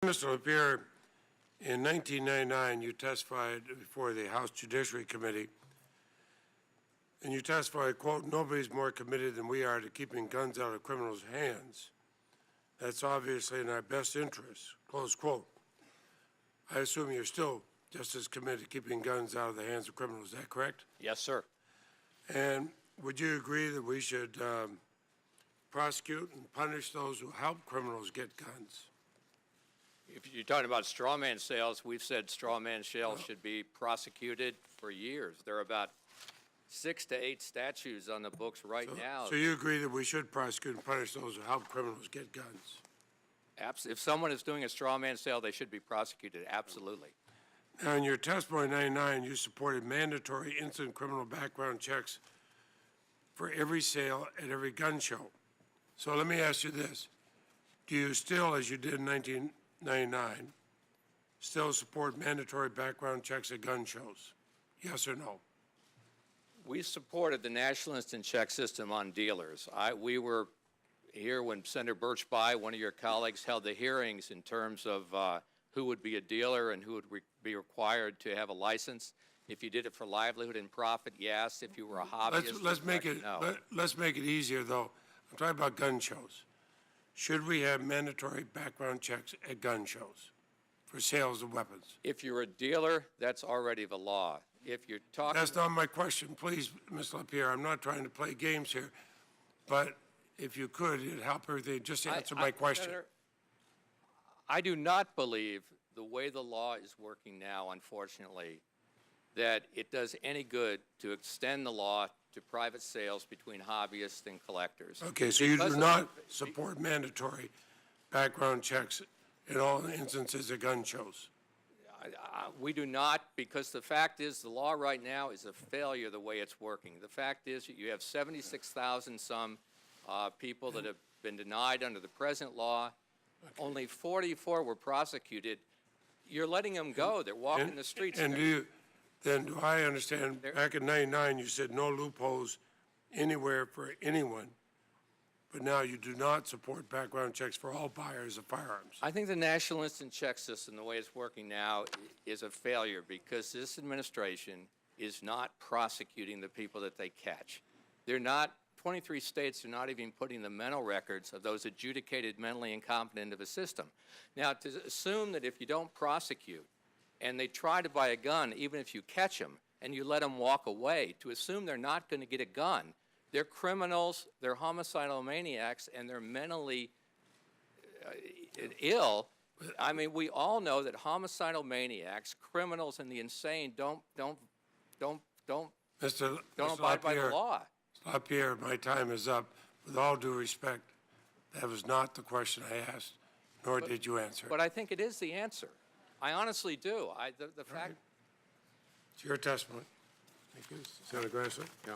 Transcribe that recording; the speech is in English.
Mr. LaPierre, in 1999, you testified before the House Judiciary Committee, and you testified, quote, "Nobody's more committed than we are to keeping guns out of criminals' hands. That's obviously in our best interest," close quote. I assume you're still just as committed to keeping guns out of the hands of criminals. Is that correct? Yes, sir. And would you agree that we should prosecute and punish those who help criminals get guns? If you're talking about straw man sales, we've said straw man sales should be prosecuted for years. There are about 6 to 8 statutes on the books right now. So you agree that we should prosecute and punish those who help criminals get guns? If someone is doing a straw man sale, they should be prosecuted, absolutely. Now, in your testimony in 99, you supported mandatory instant criminal background checks for every sale at every gun show. So let me ask you this. Do you still, as you did in 1999, still support mandatory background checks at gun shows? Yes or no? We supported the National Instant Check System on dealers. We were here when Senator Birchby, one of your colleagues, held the hearings in terms of who would be a dealer and who would be required to have a license. If you did it for livelihood and profit, yes. If you were a hobbyist, let's make it no. let's make it easier, though. I'm talking about gun shows. Should we have mandatory background checks at gun shows for sales of weapons? If you're a dealer, that's already the law. If you're talking... That's not my question. Please, Ms. LaPierre, I'm not trying to play games here, but if you could, it'd help everything. Just answer my question. Senator, I do not believe the way the law is working now, unfortunately, that it does any good to extend the law to private sales between hobbyists and collectors. Okay, so you do not support mandatory background checks in all instances of gun shows? We do not, because the fact is the law right now is a failure the way it's working. The fact is that you have 76,000 some people that have been denied under the present law. Okay. Only 44 were prosecuted. You're letting them go. They're walking the streets. And do I understand, back in 99 you said no loopholes anywhere for anyone, but now you do not support background checks for all buyers of firearms? I think the National Instant Check System, the way it's working now, is a failure because this administration is not prosecuting the people that they catch. They're not, 23 states are not even putting the mental records of those adjudicated mentally incompetent into the system. Now, to assume that if you don't prosecute and they try to buy a gun, even if you catch them and you let them walk away, to assume they're not going to get a gun, they're criminals, they're homicidal maniacs, and they're mentally ill. I mean, we all know that homicidal maniacs, criminals, and the insane don't abide by the law. LaPierre, my time is up. With all due respect, that was not the question I asked, nor did you answer. But I think it is the answer. I honestly do. The fact. Right. It's your testimony. Thank you. Senator Grassley? Yeah.